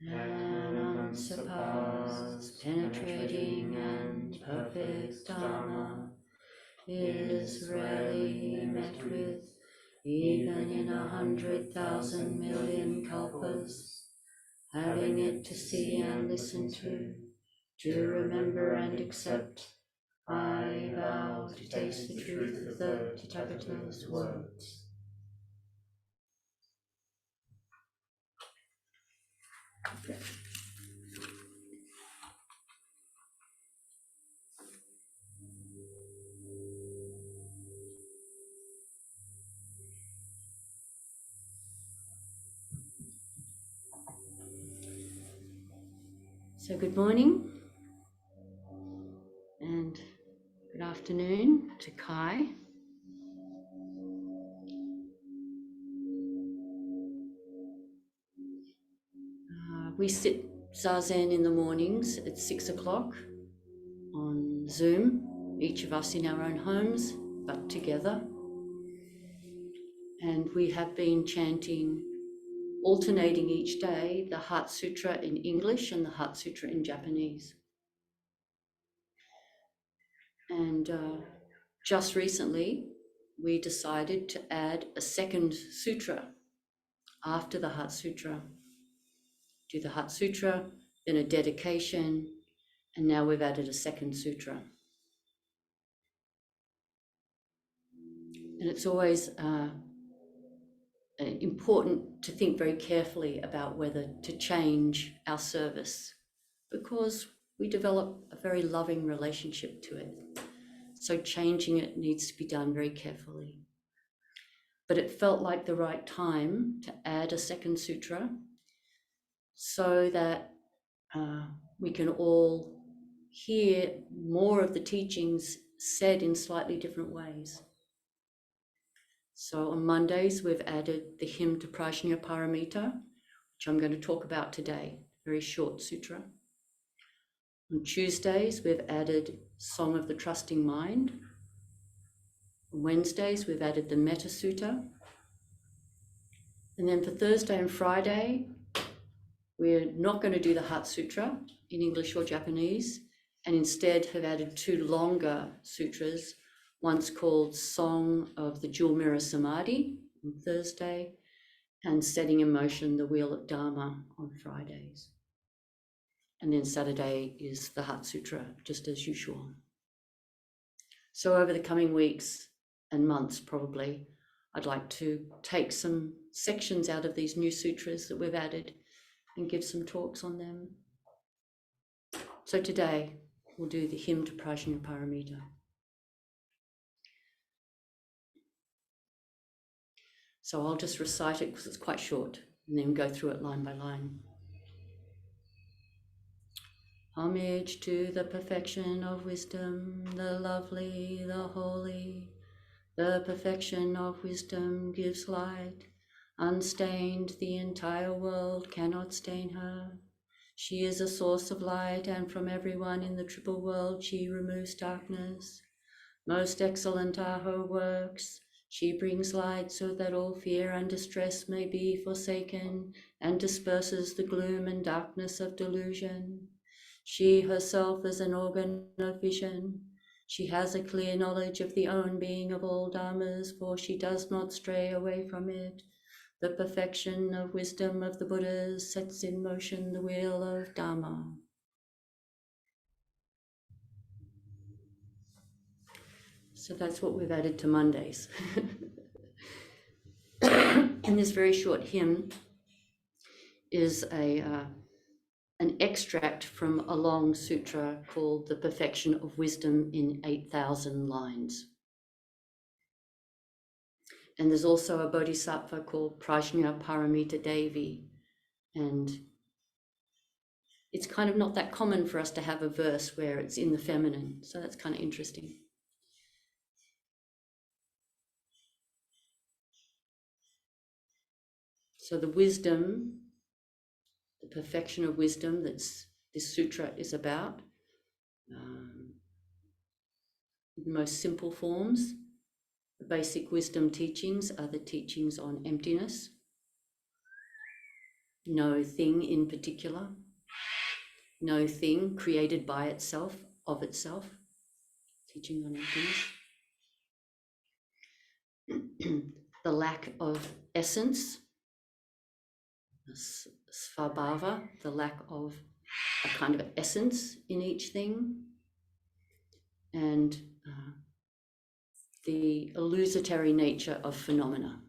and unsurpassed, penetrating and perfect Dharma is rarely met with, even in 100,000 million kalpas. Having it to see and listen to remember and accept, I vow to taste the truth of the Tathagata's words. So good morning and good afternoon to Kai. We sit Zazen in the mornings at 6 o'clock on Zoom, each of us in our own homes, but together. And we have been chanting, alternating each day, the Heart Sutra in English and the Heart Sutra in Japanese. And just recently, we decided to add a second sutra after the Heart Sutra. Do the Heart Sutra, then a dedication, and now we've added a second sutra. And it's always important to think very carefully about whether to change our service, because we develop a very loving relationship to it. So changing it needs to be done very carefully. But it felt like the right time to add a second sutra so that we can all hear more of the teachings said in slightly different ways. So on Mondays, we've added the hymn to Prajna Paramita, which I'm going to talk about today, very short sutra. On Tuesdays, we've added Song of the Trusting Mind. On Wednesdays, we've added the Metta Sutta. And then for Thursday and Friday, we're not going to do the Heart Sutra in English or Japanese, and instead have added two longer sutras. One's called Song of the Jewel Mirror Samadhi on Thursday, and Setting in Motion the Wheel of Dharma on Fridays. And then Saturday is the Heart Sutra, just as usual. So over the coming weeks and months, probably, I'd like to take some sections out of these new sutras that we've added and give some talks on them. So today, we'll do the hymn to Prajna Paramita. So I'll just recite it because it's quite short, and then go through it line by line. Homage to the perfection of wisdom, the lovely, the holy. The perfection of wisdom gives light. Unstained, the entire world cannot stain her. She is a source of light, and from everyone in the triple world she removes darkness. Most excellent are her works. She brings light so that all fear and distress may be forsaken, and disperses the gloom and darkness of delusion. She herself is an organ of vision. She has a clear knowledge of the own being of all dharmas, for she does not stray away from it. The perfection of wisdom of the Buddhas sets in motion the wheel of Dharma. So that's what we've added to Mondays. And this very short hymn is an extract from a long sutra called The Perfection of Wisdom in 8,000 lines. And there's also a bodhisattva called Prajna Paramita Devi. And it's kind of not that common for us to have a verse where it's in the feminine. So that's kind of interesting. So the wisdom, the perfection of wisdom that this sutra is about, in the most simple forms, the basic wisdom teachings are the teachings on emptiness, no thing in particular, no thing created by itself, of itself, teaching on emptiness. The lack of essence, svabhava, the lack of a kind of essence in each thing, and the illusory nature of phenomena.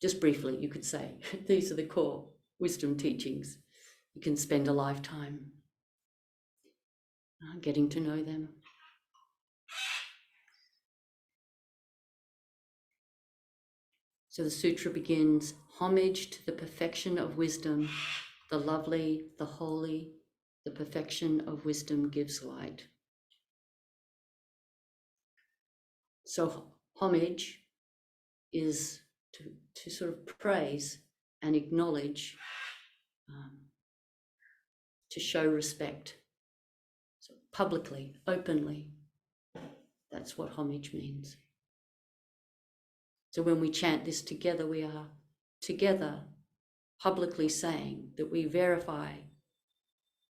Just briefly, you could say, these are the core wisdom teachings. You can spend a lifetime getting to know them. So the sutra begins, homage to the perfection of wisdom, the lovely, the holy, the perfection of wisdom gives light. So homage is to sort of praise and acknowledge, to show respect. So publicly, openly, that's what homage means. So when we chant this together, we are together publicly saying that we verify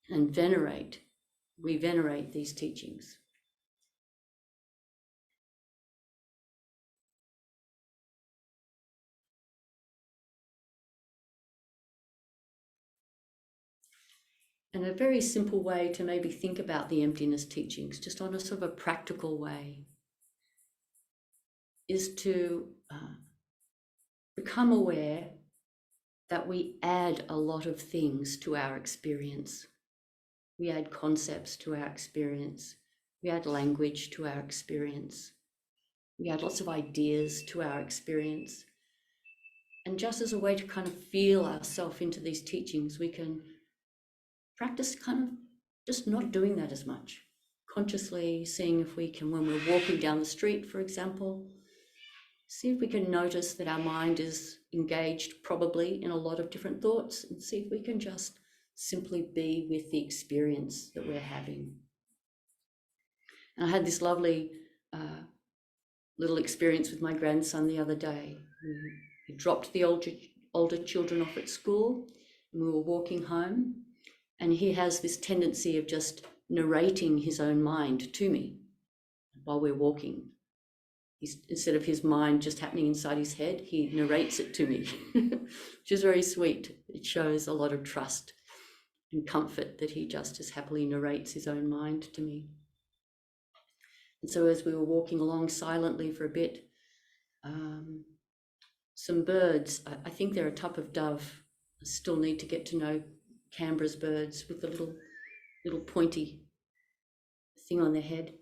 and venerate, we venerate these teachings. And a very simple way to maybe think about the emptiness teachings, just on a sort of a practical way, is to become aware that we add a lot of things to our experience. We add concepts to our experience. We add language to our experience. We add lots of ideas to our experience. And just as a way to kind of feel ourselves into these teachings, we can practice kind of just not doing that as much. Consciously seeing if we can, when we're walking down the street, for example, see if we can notice that our mind is engaged probably in a lot of different thoughts, and see if we can just simply be with the experience that we're having. And I had this lovely little experience with my grandson the other day. He dropped the older children off at school, and we were walking home, and he has this tendency of just narrating his own mind to me while we're walking. Instead of his mind just happening inside his head, he narrates it to me, which is very sweet. It shows a lot of trust and comfort that he just as happily narrates his own mind to me. And so as we were walking along silently for a bit, some birds, I think they're a type of dove. I still need to get to know Canberra's birds with the little pointy thing on their head.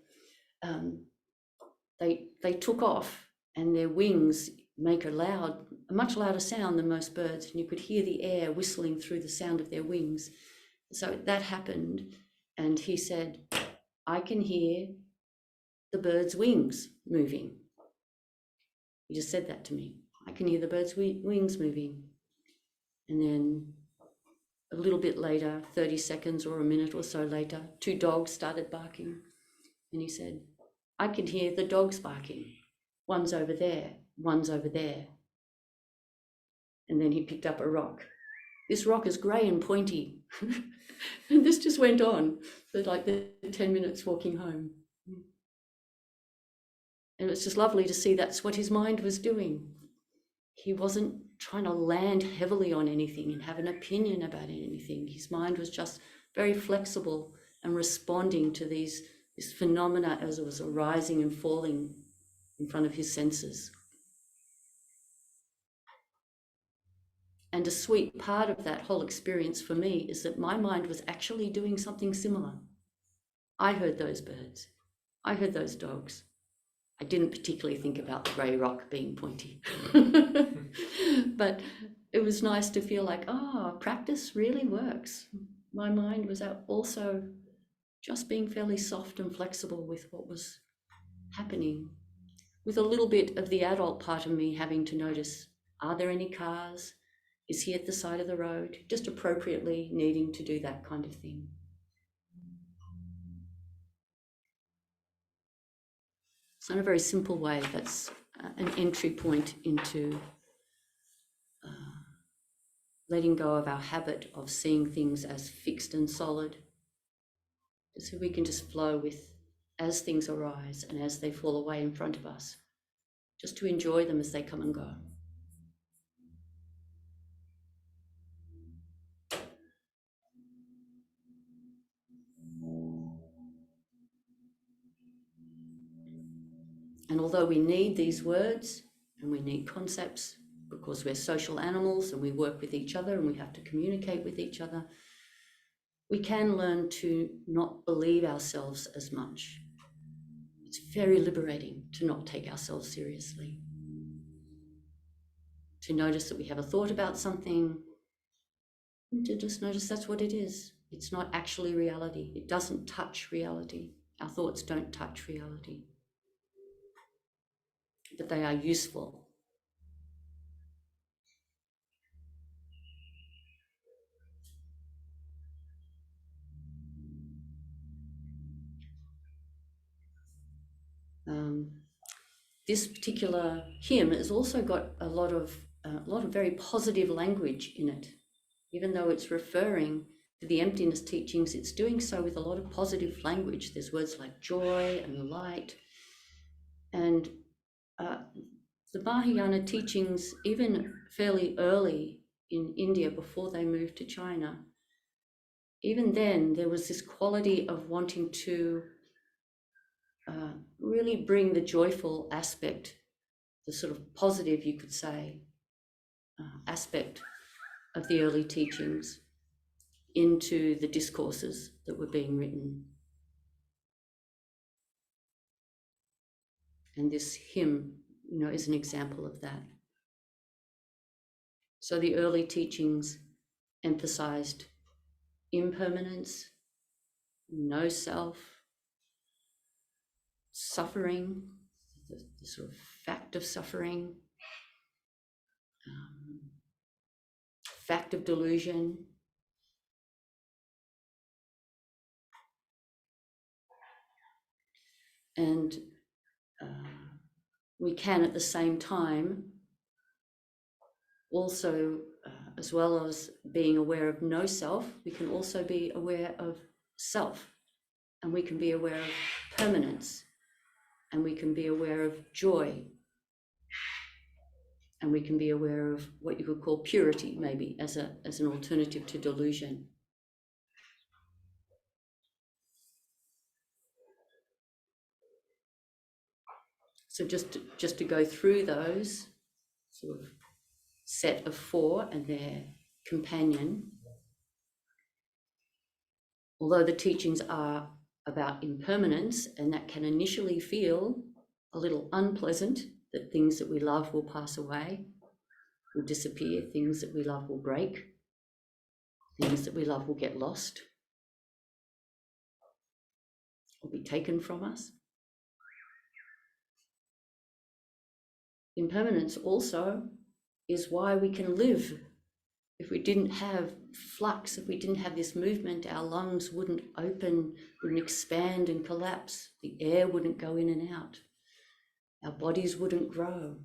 They took off, and their wings make a much louder sound than most birds, and you could hear the air whistling through the sound of their wings. So that happened, and he said, I can hear the birds' wings moving. He just said that to me. I can hear the birds' wings moving. And then a little bit later, 30 seconds or a minute or so later, 2 dogs started barking. And he said, I can hear the dogs barking. One's over there, one's over there. And then he picked up a rock. This rock is grey and pointy. And this just went on for like the 10 minutes walking home. And it's just lovely to see that's what his mind was doing. He wasn't trying to land heavily on anything and have an opinion about anything. His mind was just very flexible and responding to this phenomena as it was arising and falling in front of his senses. And a sweet part of that whole experience for me is that my mind was actually doing something similar. I heard those birds. I heard those dogs. I didn't particularly think about the grey rock being pointy. But it was nice to feel like, practice really works. My mind was also just being fairly soft and flexible with what was happening, with a little bit of the adult part of me having to notice, are there any cars? Is he at the side of the road? Just appropriately needing to do that kind of thing. So in a very simple way, that's an entry point into letting go of our habit of seeing things as fixed and solid, so we can just flow with as things arise and as they fall away in front of us, just to enjoy them as they come and go. And although we need these words and we need concepts, because we're social animals and we work with each other and we have to communicate with each other, we can learn to not believe ourselves as much. It's very liberating to not take ourselves seriously. To notice that we have a thought about something, and to just notice that's what it is. It's not actually reality. It doesn't touch reality. Our thoughts don't touch reality. But they are useful. This particular hymn has also got a lot of very positive language in it. Even though it's referring to the emptiness teachings, it's doing so with a lot of positive language. There's words like joy and light. And the Mahayana teachings, even fairly early in India before they moved to China, even then there was this quality of wanting to really bring the joyful aspect, the sort of positive, you could say, aspect of the early teachings into the discourses that were being written. And this hymn, is an example of that. So the early teachings emphasized impermanence, no self, suffering, the sort of fact of suffering, fact of delusion, and we can at the same time also, as well as being aware of no self, we can also be aware of self, and we can be aware of permanence, and we can be aware of joy, and we can be aware of what you could call purity, maybe as an alternative to delusion. So just to go through those sort of set of four and their companion, although the teachings are about impermanence, and that can initially feel a little unpleasant, that things that we love will pass away, will disappear, things that we love will break, things that we love will get lost, will be taken from us. Impermanence also is why we can live. If we didn't have flux, if we didn't have this movement, our lungs wouldn't open, wouldn't expand and collapse. The air wouldn't go in and out. Our bodies wouldn't grow.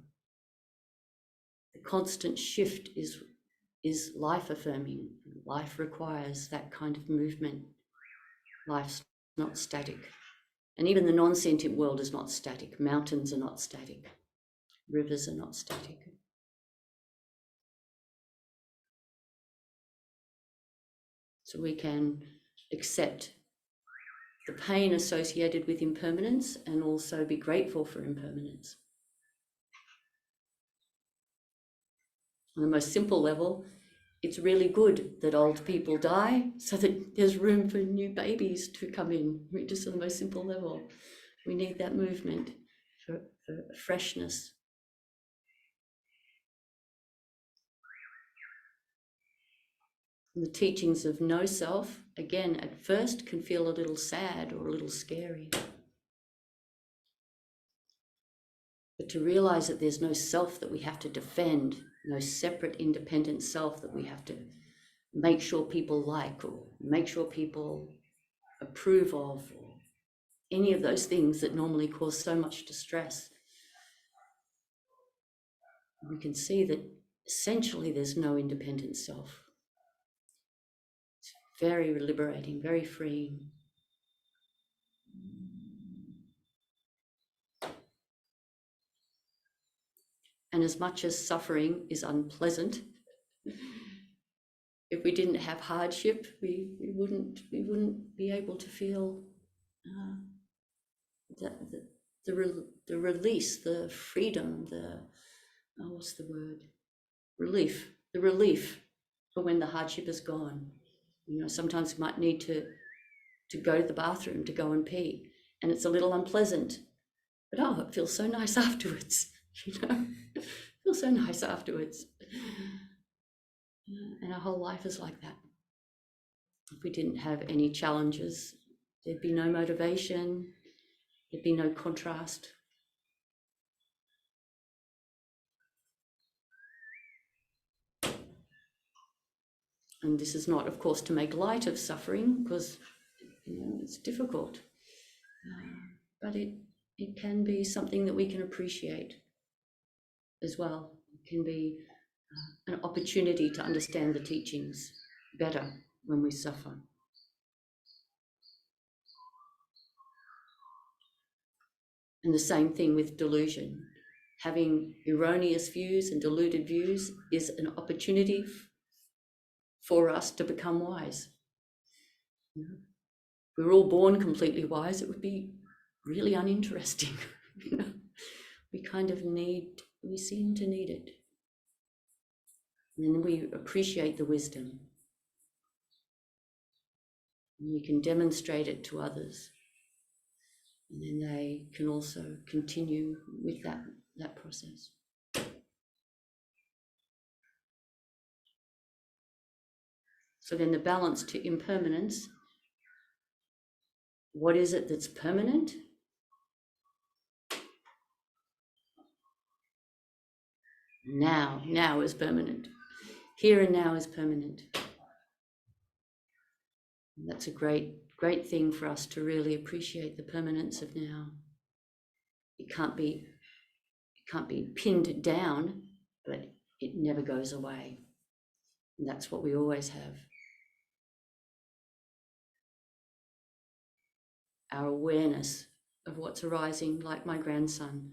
The constant shift is life affirming. Life requires that kind of movement. Life's not static. And even the non-sentient world is not static. Mountains are not static. Rivers are not static. So we can accept the pain associated with impermanence and also be grateful for impermanence. On the most simple level, it's really good that old people die so that there's room for new babies to come in. Just on the most simple level, we need that movement for freshness. And the teachings of no self, again, at first can feel a little sad or a little scary. But to realize that there's no self that we have to defend, no separate independent self that we have to make sure people like or make sure people approve of, or any of those things that normally cause so much distress. We can see that essentially there's no independent self. It's very liberating, very freeing. And as much as suffering is unpleasant, if we didn't have hardship, we wouldn't be able to feel the release, the freedom, what's the word? Relief. The relief for when the hardship is gone. You know, sometimes we might need to go to the bathroom, to go and pee, and it's a little unpleasant, but oh, it feels so nice afterwards. You know, it feels so nice afterwards. And our whole life is like that. If we didn't have any challenges, there'd be no motivation, there'd be no contrast. And this is not, of course, to make light of suffering, because it's difficult. But it can be something that we can appreciate as well. It can be an opportunity to understand the teachings better when we suffer. And the same thing with delusion. Having erroneous views and deluded views is an opportunity for us to become wise. If we're all born completely wise, it would be really uninteresting. We seem to need it. And then we appreciate the wisdom. And we can demonstrate it to others. And then they can also continue with that process. So then the balance to impermanence. What is it that's permanent? Now is permanent. Here and now is permanent. And that's a great thing for us to really appreciate the permanence of now. It can't be pinned down, but it never goes away. And that's what we always have. Our awareness of what's arising, like my grandson.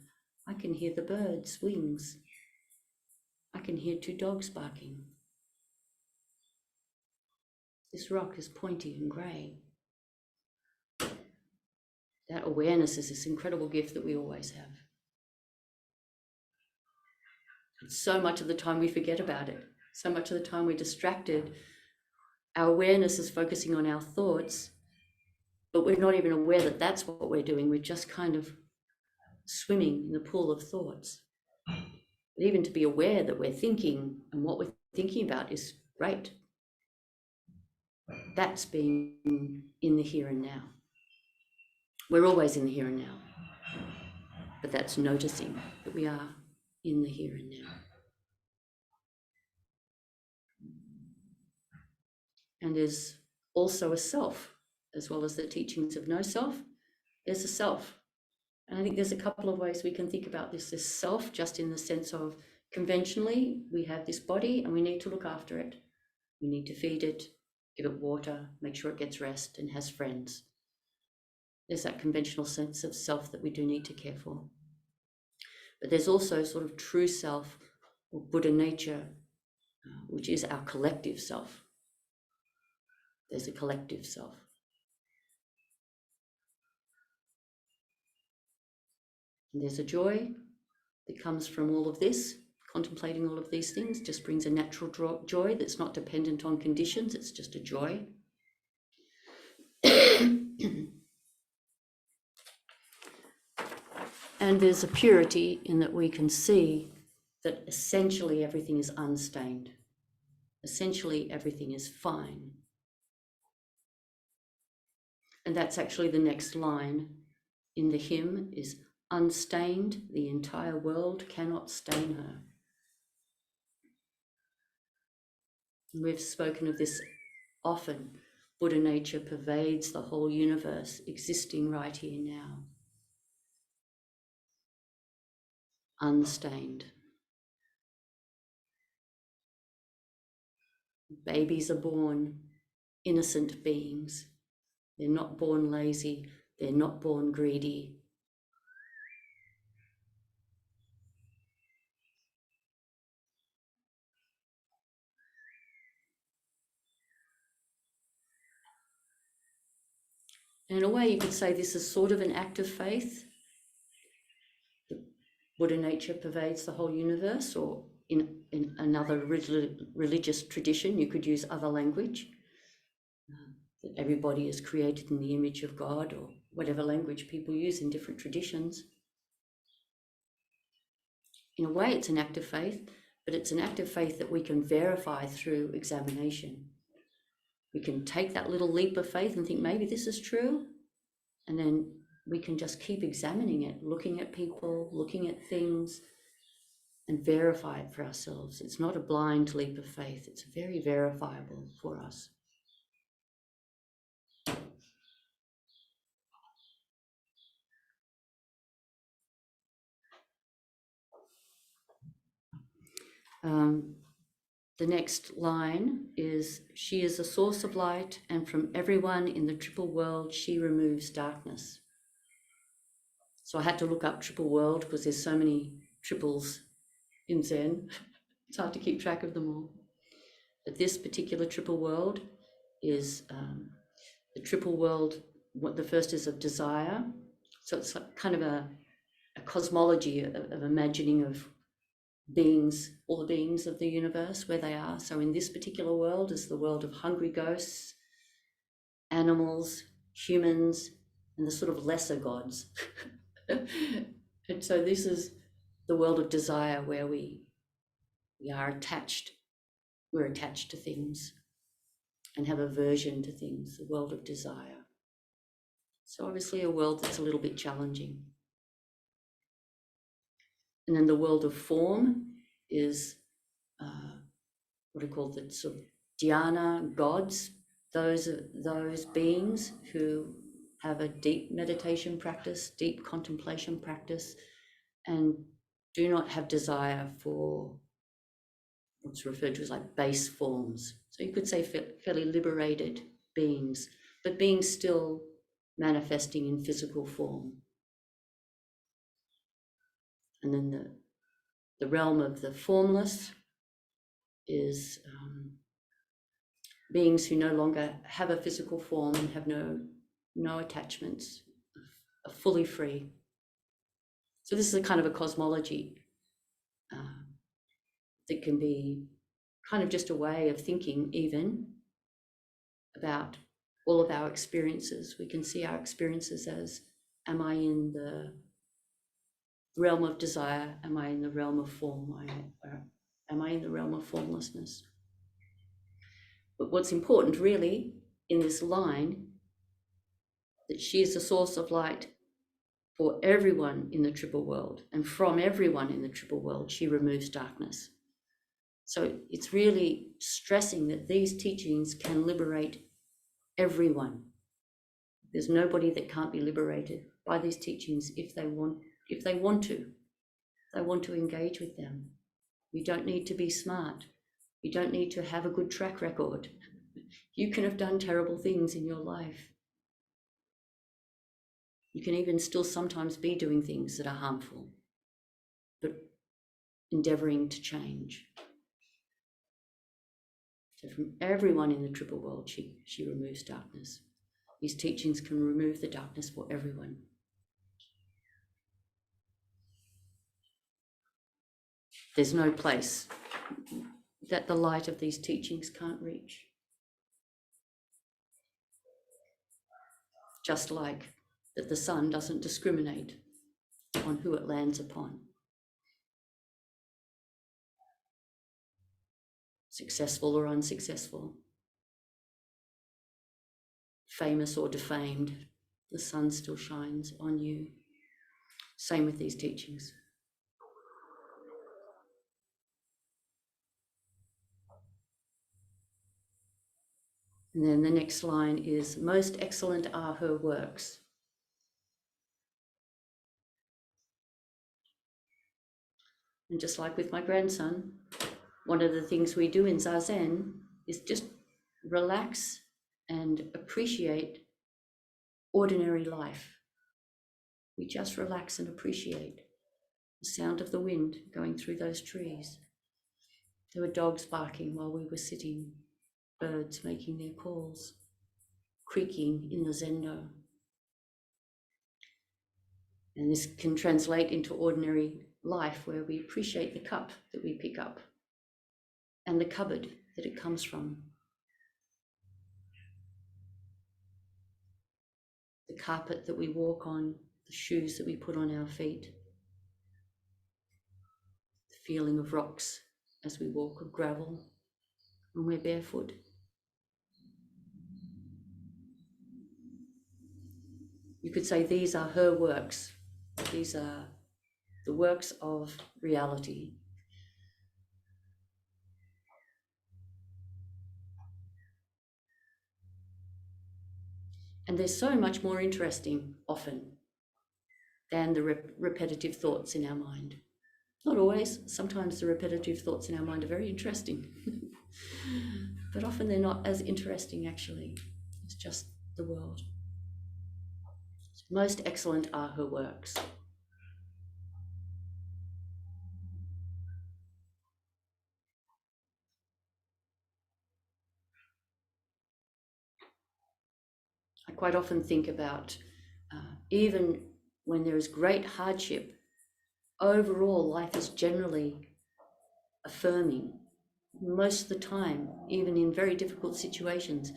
I can hear the birds' wings. I can hear 2 dogs barking. This rock is pointy and grey. That awareness is this incredible gift that we always have. And so much of the time we forget about it. So much of the time we're distracted. Our awareness is focusing on our thoughts, but we're not even aware that that's what we're doing. We're just kind of swimming in the pool of thoughts. But even to be aware that we're thinking and what we're thinking about is great. That's being in the here and now. We're always in the here and now, but that's noticing that we are in the here and now. And there's also a self, as well as the teachings of no self, there's a self. And I think there's a couple of ways we can think about this self, just in the sense of conventionally, we have this body and we need to look after it. We need to feed it, give it water, make sure it gets rest and has friends. There's that conventional sense of self that we do need to care for. But there's also sort of true self, or Buddha nature, which is our collective self. There's a collective self. And there's a joy that comes from all of this. Contemplating all of these things just brings a natural joy that's not dependent on conditions. It's just a joy. And there's a purity in that we can see that essentially everything is unstained. Essentially everything is fine. And that's actually the next line in the hymn is, unstained, the entire world cannot stain her. We've spoken of this often. Buddha nature pervades the whole universe, existing right here now. Unstained. Babies are born innocent beings. They're not born lazy. They're not born greedy. And in a way, you could say this is sort of an act of faith. The Buddha nature pervades the whole universe, or in another religious tradition, you could use other language. That everybody is created in the image of God, or whatever language people use in different traditions. In a way, it's an act of faith, but it's an act of faith that we can verify through examination. We can take that little leap of faith and think, maybe this is true, and then we can just keep examining it, looking at people, looking at things, and verify it for ourselves. It's not a blind leap of faith. It's very verifiable for us. The next line is, she is a source of light, and from everyone in the triple world, she removes darkness. So I had to look up triple world because there's so many triples in Zen. It's hard to keep track of them all. But this particular triple world is the triple world. What the first is of desire. So it's like kind of a cosmology of imagining of beings, all the beings of the universe, where they are. So in this particular world is the world of hungry ghosts, animals, humans, and the sort of lesser gods. And so this is the world of desire, where we are attached. We're attached to things and have aversion to things, the world of desire. So obviously a world that's a little bit challenging. And then the world of form is what are called the sort of dhyana gods, those beings who have a deep meditation practice, deep contemplation practice, and do not have desire for what's referred to as like base forms. So you could say fairly liberated beings, but beings still manifesting in physical form. And then the realm of the formless is beings who no longer have a physical form and have no attachments, are fully free. So this is a kind of a cosmology that can be kind of just a way of thinking even about all of our experiences. We can see our experiences as, am I in the realm of desire? Am I in the realm of form? Am I in the realm of formlessness? But what's important really in this line, that she is the source of light for everyone in the triple world, and from everyone in the triple world, she removes darkness. So it's really stressing that these teachings can liberate everyone. There's nobody that can't be liberated by these teachings if they want to. They want to engage with them. You don't need to be smart. You don't need to have a good track record. You can have done terrible things in your life. You can even still sometimes be doing things that are harmful, but endeavoring to change. So from everyone in the triple world, she removes darkness. These teachings can remove the darkness for everyone. There's no place that the light of these teachings can't reach. Just like that the sun doesn't discriminate on who it lands upon. Successful or unsuccessful, famous or defamed, the sun still shines on you. Same with these teachings. And then the next line is, most excellent are her works. And just like with my grandson, one of the things we do in Zazen is just relax and appreciate ordinary life. We just relax and appreciate the sound of the wind going through those trees. There were dogs barking while we were sitting, birds making their calls, creaking in the zendo. And this can translate into ordinary life where we appreciate the cup that we pick up and the cupboard that it comes from, the carpet that we walk on, the shoes that we put on our feet, the feeling of rocks as we walk, of gravel when we're barefoot. You could say these are her works. These are the works of reality. And they're so much more interesting often than the repetitive thoughts in our mind. Not always. Sometimes the repetitive thoughts in our mind are very interesting. But often they're not as interesting, actually. It's just the world. Most excellent are her works. I quite often think about even when there is great hardship, overall life is generally affirming. Most of the time, even in very difficult situations,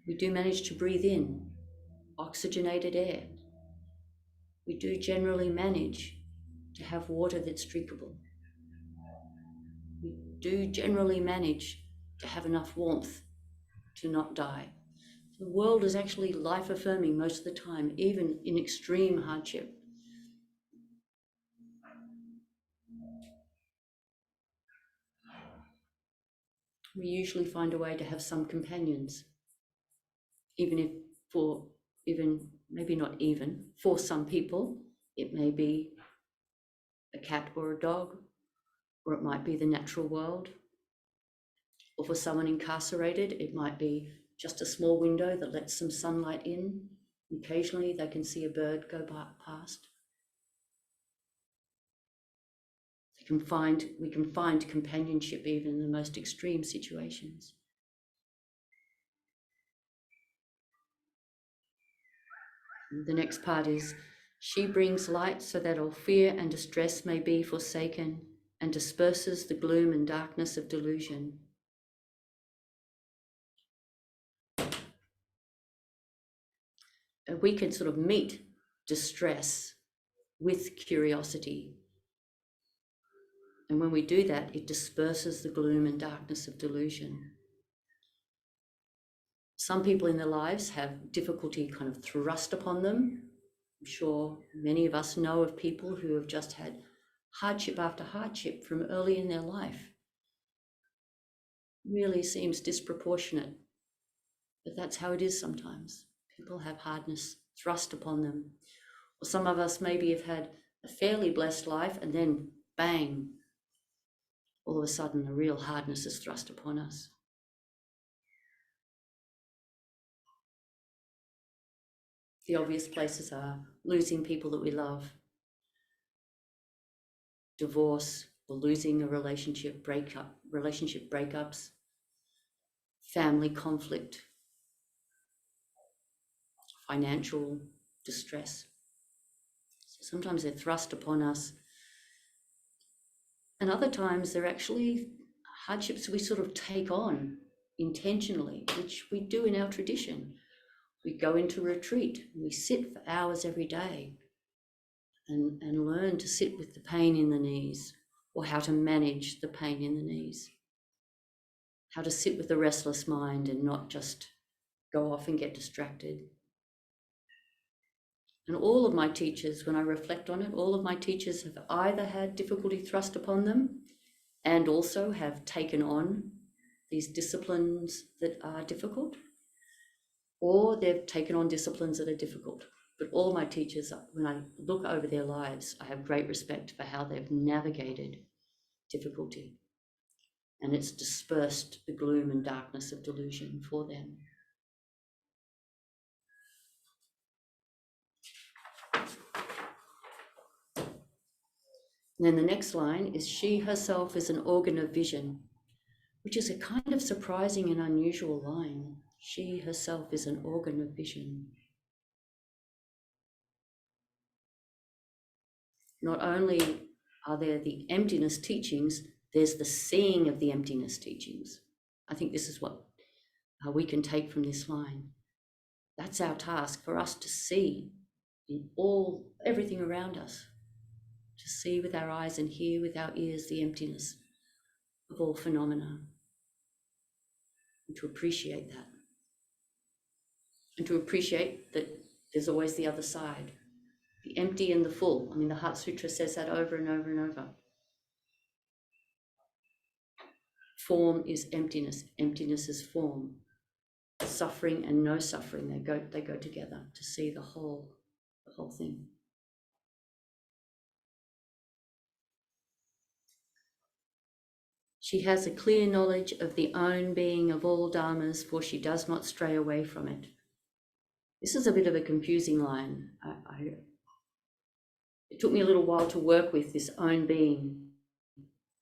we do manage to breathe in oxygenated air. We do generally manage to have water that's drinkable. We do generally manage to have enough warmth to not die. The world is actually life-affirming most of the time, even in extreme hardship. We usually find a way to have some companions, even for some people, it may be a cat or a dog, or it might be the natural world. Or for someone incarcerated, it might be just a small window that lets some sunlight in. Occasionally they can see a bird go past. We can find companionship even in the most extreme situations. And the next part is, she brings light so that all fear and distress may be forsaken, and disperses the gloom and darkness of delusion. We can sort of meet distress with curiosity. And when we do that, it disperses the gloom and darkness of delusion. Some people in their lives have difficulty kind of thrust upon them. I'm sure many of us know of people who have just had hardship after hardship from early in their life. Really seems disproportionate, but that's how it is sometimes. People have hardness thrust upon them. Or some of us maybe have had a fairly blessed life and then bang, all of a sudden a real hardness is thrust upon us. The obvious places are losing people that we love, divorce or losing a relationship breakups, family conflict, financial distress. Sometimes they're thrust upon us, and other times they're actually hardships we sort of take on intentionally, which we do in our tradition. We go into retreat, we sit for hours every day and learn to sit with the pain in the knees, or how to manage the pain in the knees, how to sit with the restless mind and not just go off and get distracted. And all of my teachers, when I reflect on it, all of my teachers have either had difficulty thrust upon them and also have taken on these disciplines that are difficult, or they've taken on disciplines that are difficult. But all my teachers, when I look over their lives, I have great respect for how they've navigated difficulty. and it's dispersed the gloom and darkness of delusion for them. And then the next line is, she herself is an organ of vision, which is a kind of surprising and unusual line. She herself is an organ of vision. Not only are there the emptiness teachings, there's the seeing of the emptiness teachings. I think this is what we can take from this line. That's our task, for us to see in everything around us, to see with our eyes and hear with our ears the emptiness of all phenomena, and to appreciate that. And to appreciate that there's always the other side, the empty and the full. I mean, the Heart Sutra says that over and over and over. Form is emptiness, emptiness is form. Suffering and no suffering, they go together, to see the whole thing. She has a clear knowledge of the own being of all dharmas, for she does not stray away from it. This is a bit of a confusing line. It took me a little while to work with this own being.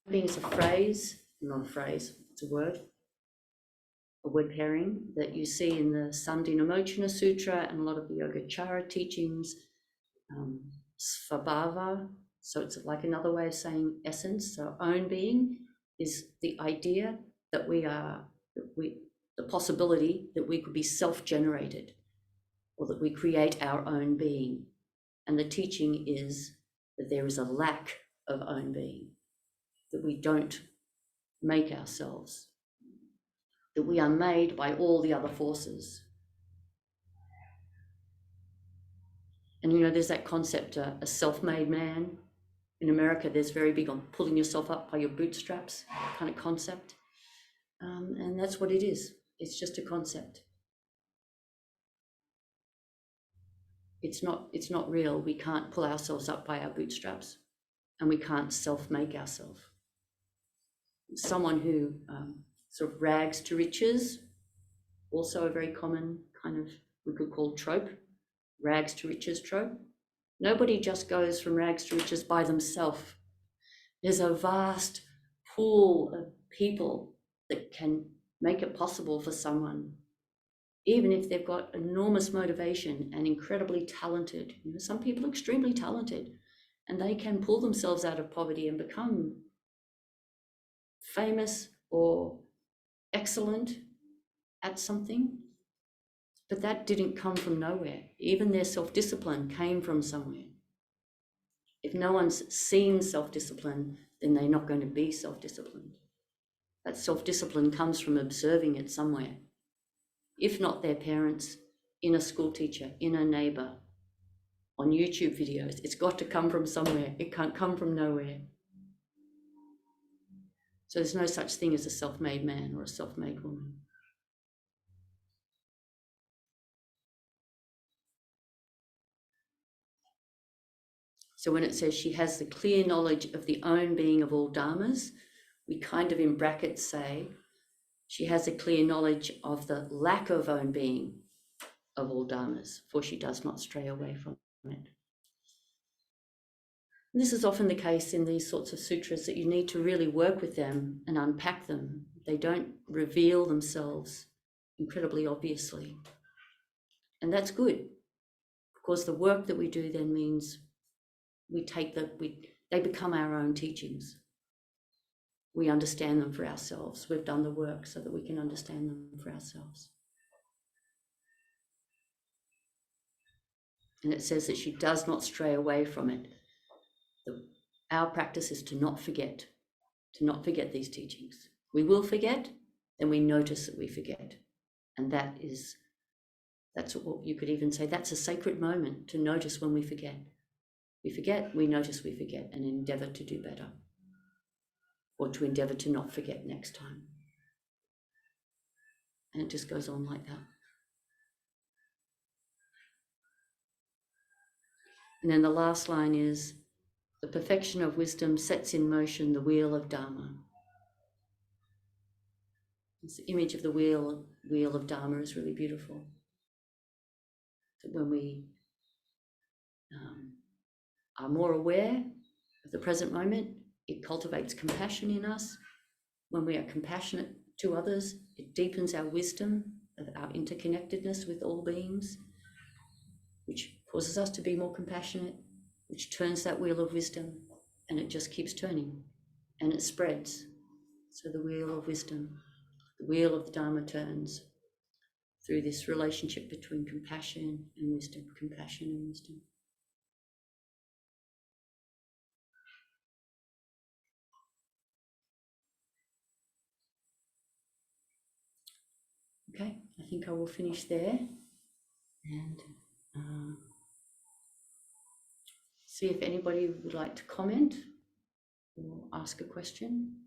Being is a phrase, not a phrase, it's a word pairing that you see in the Samdhinamochana Sutra and a lot of the Yogacara teachings, Svabhava, so it's like another way of saying essence. So own being is the idea that the possibility that we could be self-generated, or that we create our own being. And the teaching is that there is a lack of own being, that we don't make ourselves, that we are made by all the other forces. And there's that concept, a self-made man. In America, there's very big on pulling yourself up by your bootstraps kind of concept. And that's what it is. It's just a concept. It's not real. We can't pull ourselves up by our bootstraps, and we can't self-make ourselves. Someone who sort of rags to riches, also a very common kind of, we could call trope, rags to riches trope. Nobody just goes from rags to riches by themselves. There's a vast pool of people that can make it possible for someone, even if they've got enormous motivation and incredibly talented. Some people are extremely talented, and they can pull themselves out of poverty and become famous or excellent at something. But that didn't come from nowhere. Even their self-discipline came from somewhere. If no one's seen self-discipline, then they're not going to be self-disciplined. That self-discipline comes from observing it somewhere. If not their parents, in a school teacher, in a neighbor, on YouTube videos. It's got to come from somewhere. It can't come from nowhere. So there's no such thing as a self-made man or a self-made woman. So when it says she has the clear knowledge of the own being of all dharmas, we kind of in brackets say she has a clear knowledge of the lack of own being of all dharmas, for she does not stray away from it. And this is often the case in these sorts of sutras, that you need to really work with them and unpack them. They don't reveal themselves incredibly obviously. And that's good, because the work that we do then means they become our own teachings. We understand them for ourselves. We've done the work so that we can understand them for ourselves. And it says that she does not stray away from it. Our practice is to not forget these teachings. We will forget, then we notice that we forget. And that's what you could even say, that's a sacred moment, to notice when we forget. We forget, we notice we forget, and endeavor to do better, or to endeavor to not forget next time. And it just goes on like that. And then the last line is, the perfection of wisdom sets in motion the wheel of Dharma. This image of the wheel of Dharma is really beautiful. That when we are more aware of the present moment, it cultivates compassion in us. When we are compassionate to others, it deepens our wisdom of our interconnectedness with all beings, which causes us to be more compassionate, which turns that wheel of wisdom, and it just keeps turning and it spreads. So the wheel of wisdom, the wheel of the Dharma turns through this relationship between compassion and wisdom, compassion and wisdom. Okay, I think I will finish there and see if anybody would like to comment or ask a question.